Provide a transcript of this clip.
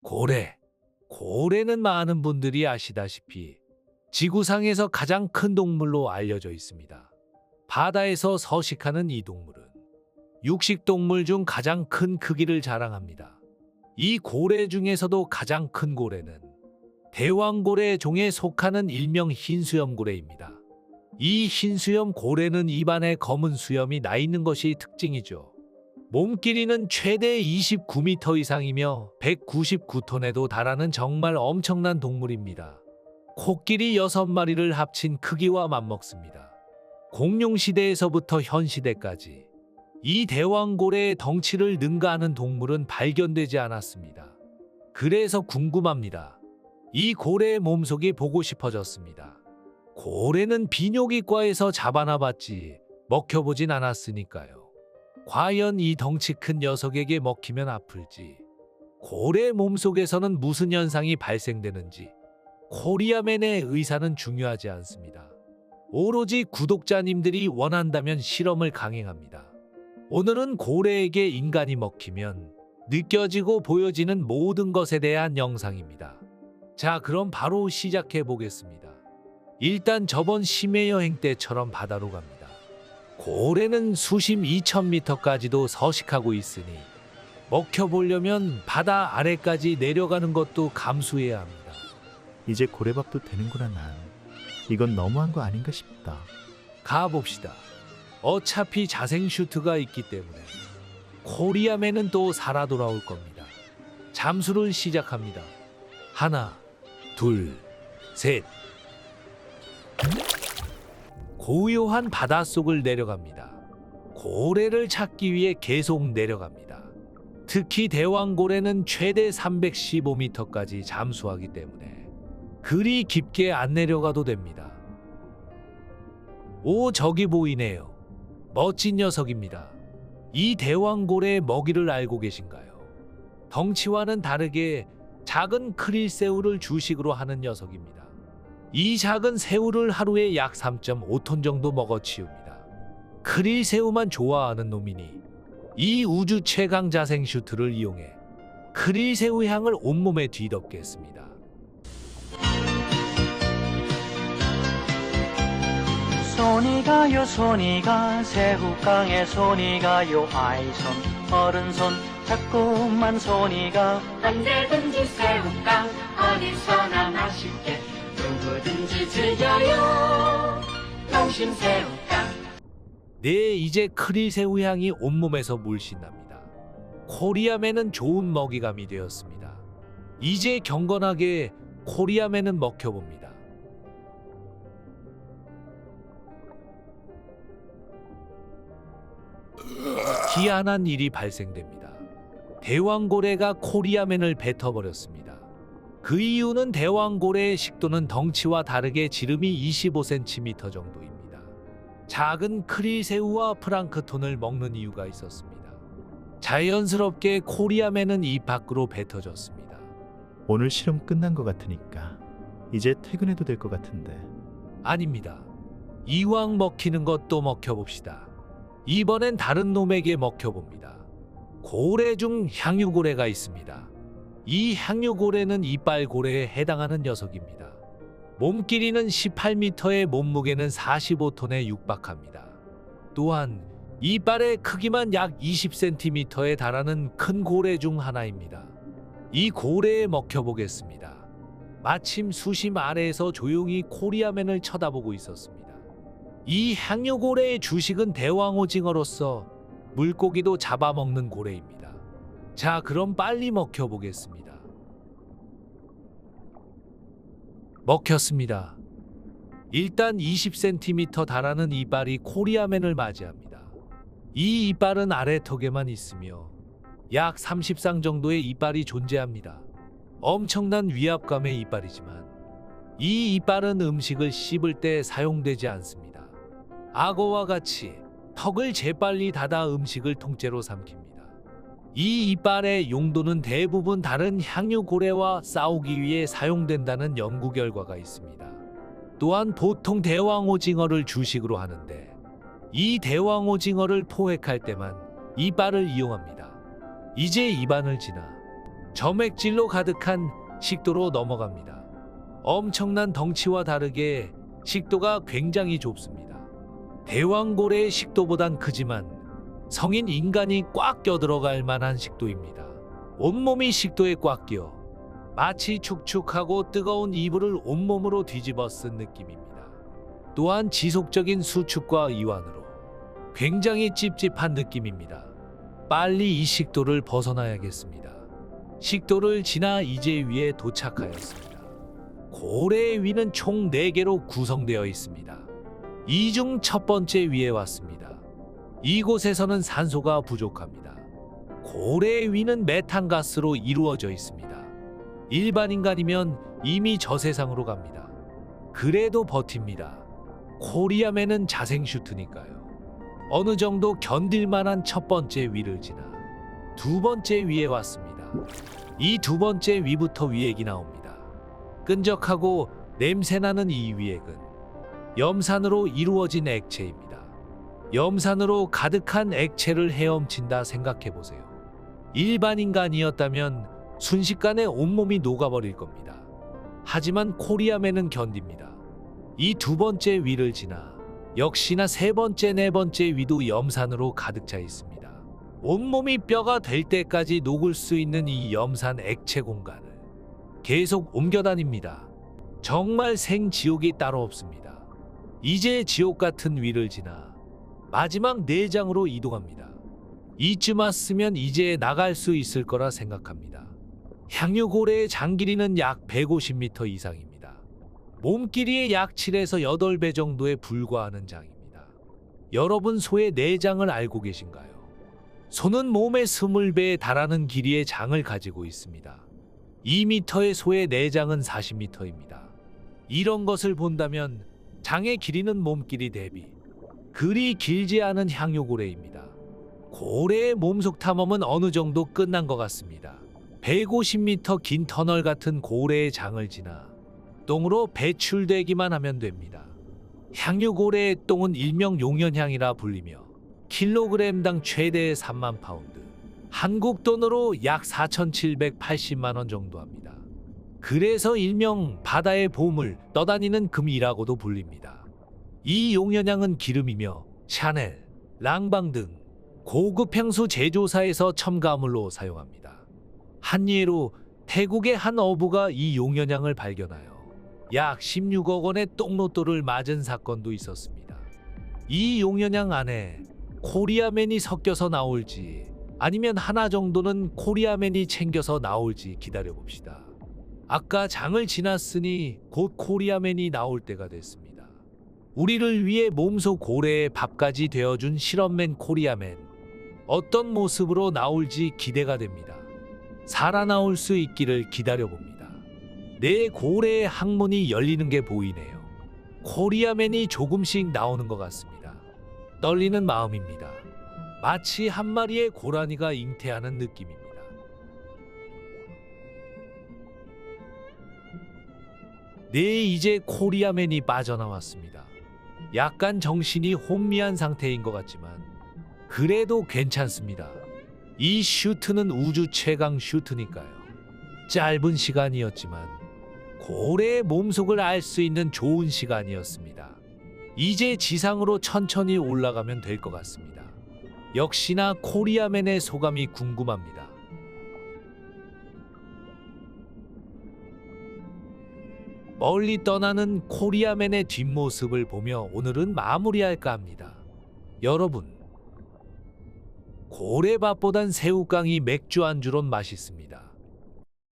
고래. 고래는 많은 분들이 아시다시피 지구상에서 가장 큰 동물로 알려져 있습니다. 바다에서 서식하는 이 동물은 육식동물 중 가장 큰 크기를 자랑합니다. 이 고래 중에서도 가장 큰 고래는 대왕고래 종에 속하는 일명 흰수염고래입니다. 이 흰수염 고래는 입안에 검은 수염이 나 있는 것이 특징이죠. 몸 길이는 최대 29m 이상이며 199톤에도 달하는 정말 엄청난 동물입니다. 코끼리 6마리를 합친 크기와 맞먹습니다. 공룡시대에서부터 현시대까지 이 대왕고래의 덩치를 능가하는 동물은 발견되지 않았습니다. 그래서 궁금합니다. 이 고래의 몸속이 보고 싶어졌습니다. 고래는 비뇨기과에서 잡아나 봤지 먹혀보진 않았으니까요. 과연 이 덩치 큰 녀석에게 먹히면 아플지, 고래 몸속에서는 무슨 현상이 발생되는지, 코리아맨의 의사는 중요하지 않습니다. 오로지 구독자님들이 원한다면 실험을 강행합니다. 오늘은 고래에게 인간이 먹히면 느껴지고 보여지는 모든 것에 대한 영상입니다. 자, 그럼 바로 시작해 보겠습니다. 일단 저번 심해 여행 때처럼 바다로 갑니다. 고래는 수심 2000m까지도 서식하고 있으니 먹혀보려면 바다 아래까지 내려가는 것도 감수해야 합니다. 이제 고래밥도 되는구나 난. 이건 너무한 거 아닌가 싶다. 가봅시다. 어차피 자생 슈트가 있기 때문에 코리아맨은 또 살아 돌아올 겁니다. 잠수를 시작합니다. 하나, 둘, 셋. 고요한 바닷속을 내려갑니다. 고래를 찾기 위해 계속 내려갑니다. 특히 대왕고래는 최대 315m까지 잠수하기 때문에 그리 깊게 안 내려가도 됩니다. 오, 저기 보이네요. 멋진 녀석입니다. 이 대왕고래의 먹이를 알고 계신가요? 덩치와는 다르게 작은 크릴새우를 주식으로 하는 녀석입니다. 이 작은 새우를 하루에 약 3.5톤 정도 먹어 치웁니다. 크릴새우만 좋아하는 놈이니 이 우주 최강 자생 슈트를 이용해 크릴새우 향을 온몸에 뒤덮게 했습니다. 손이 가요 손이 가 새우깡에 손이 가요 아이손 어른손 자꾸만 손이 가 언제든지 새우깡 어디서나 맛있게 누구든지 즐겨요 농심 새우깡. 네, 이제 크릴새우 향이 온몸에서 물씬납니다. 코리아맨은 좋은 먹이감이 되었습니다. 이제 경건하게 코리아맨은 먹혀봅니다. 희한한 일이 발생됩니다. 대왕고래가 코리아맨을 뱉어버렸습니다. 그 이유는 대왕고래의 식도는 덩치와 다르게 지름이 25cm 정도입니다. 작은 크릴새우와 플랑크톤을 먹는 이유가 있었습니다. 자연스럽게 코리아맨은 입 밖으로 뱉어졌습니다. 오늘 실험 끝난 것 같으니까 이제 퇴근해도 될 것 같은데. 아닙니다. 이왕 먹히는 것도 먹혀봅시다. 이번엔 다른 놈에게 먹혀봅니다. 고래 중 향유고래가 있습니다. 이 향유고래는 이빨고래에 해당하는 녀석입니다. 몸 길이는 18m에 몸무게는 45톤에 육박합니다. 또한 이빨의 크기만 약 20cm에 달하는 큰 고래 중 하나입니다. 이 고래에 먹혀보겠습니다. 마침 수심 아래에서 조용히 코리아맨을 쳐다보고 있었습니다. 이 향유고래의 주식은 대왕오징어로서 물고기도 잡아먹는 고래입니다. 자, 그럼 빨리 먹혀보겠습니다. 먹혔습니다. 일단 20cm 달하는 이빨이 코리아맨을 맞이합니다. 이 이빨은 아래턱에만 있으며 약 30쌍 정도의 이빨이 존재합니다. 엄청난 위압감의 이빨이지만 이 이빨은 음식을 씹을 때 사용되지 않습니다. 악어와 같이 턱을 재빨리 닫아 음식을 통째로 삼킵니다. 이 이빨의 용도는 대부분 다른 향유고래와 싸우기 위해 사용된다는 연구 결과가 있습니다. 또한 보통 대왕오징어를 주식으로 하는데 이 대왕오징어를 포획할 때만 이빨을 이용합니다. 이제 입안을 지나 점액질로 가득한 식도로 넘어갑니다. 엄청난 덩치와 다르게 식도가 굉장히 좁습니다. 대왕고래의 식도보단 크지만 성인 인간이 꽉 껴들어갈 만한 식도입니다. 온몸이 식도에 꽉 끼어 마치 축축하고 뜨거운 이불을 온몸으로 뒤집어 쓴 느낌입니다. 또한 지속적인 수축과 이완으로 굉장히 찝찝한 느낌입니다. 빨리 이 식도를 벗어나야겠습니다. 식도를 지나 이제 위에 도착하였습니다. 고래의 위는 총 4개로 구성되어 있습니다. 이 중 첫 번째 위에 왔습니다. 이곳에서는 산소가 부족합니다. 고래의 위는 메탄가스로 이루어져 있습니다. 일반 인간이면 이미 저 세상으로 갑니다. 그래도 버팁니다. 코리아맨은 자생 슈트니까요. 어느 정도 견딜 만한 첫 번째 위를 지나 두 번째 위에 왔습니다. 이 두 번째 위부터 위액이 나옵니다. 끈적하고 냄새나는 이 위액은 염산으로 이루어진 액체입니다. 염산으로 가득한 액체를 헤엄친다 생각해보세요. 일반 인간이었다면 순식간에 온몸이 녹아버릴 겁니다. 하지만 코리아맨은 견딥니다. 이 두 번째 위를 지나 역시나 세 번째, 네 번째 위도 염산으로 가득 차 있습니다. 온몸이 뼈가 될 때까지 녹을 수 있는 이 염산 액체 공간을 계속 옮겨다닙니다. 정말 생지옥이 따로 없습니다. 이제 지옥 같은 위를 지나 마지막 내장으로 이동합니다. 이쯤 왔으면 이제 나갈 수 있을 거라 생각합니다. 향유고래의 장 길이는 약 150m 이상입니다. 몸 길이의 약 7에서 8배 정도에 불과하는 장입니다. 여러분 소의 내장을 알고 계신가요? 소는 몸의 20배에 달하는 길이의 장을 가지고 있습니다. 2m의 소의 내장은 40m입니다. 이런 것을 본다면 장의 길이는 몸길이 대비 그리 길지 않은 향유고래입니다. 고래의 몸속 탐험은 어느 정도 끝난 것 같습니다. 150m 긴 터널 같은 고래의 장을 지나 똥으로 배출되기만 하면 됩니다. 향유고래의 똥은 일명 용연향이라 불리며 킬로그램당 최대 3만 파운드, 한국 돈으로 약 4,780만 원 정도 합니다. 그래서 일명 바다의 보물, 떠다니는 금이라고도 불립니다. 이 용연향은 기름이며 샤넬, 랑방 등 고급 향수 제조사에서 첨가물로 사용합니다. 한 예로 태국의 한 어부가 이 용연향을 발견하여 약 16억 원의 똥로또를 맞은 사건도 있었습니다. 이 용연향 안에 코리아맨이 섞여서 나올지 아니면 하나 정도는 코리아맨이 챙겨서 나올지 기다려봅시다. 아까 장을 지났으니 곧 코리아맨이 나올 때가 됐습니다. 우리를 위해 몸속 고래의 밥까지 되어준 실험맨 코리아맨. 어떤 모습으로 나올지 기대가 됩니다. 살아나올 수 있기를 기다려봅니다. 내 고래의 항문이 열리는 게 보이네요. 코리아맨이 조금씩 나오는 것 같습니다. 떨리는 마음입니다. 마치 한 마리의 고라니가 잉태하는 느낌입니다. 네, 이제 코리아맨이 빠져나왔습니다. 약간 정신이 혼미한 상태인 것 같지만 그래도 괜찮습니다. 이 슈트는 우주 최강 슈트니까요. 짧은 시간이었지만 고래의 몸속을 알 수 있는 좋은 시간이었습니다. 이제 지상으로 천천히 올라가면 될 것 같습니다. 역시나 코리아맨의 소감이 궁금합니다. 멀리 떠나는 코리아맨의 뒷모습을 보며 오늘은 마무리할까 합니다. 여러분, 고래밥보단 새우깡이 맥주 안주론 맛있습니다.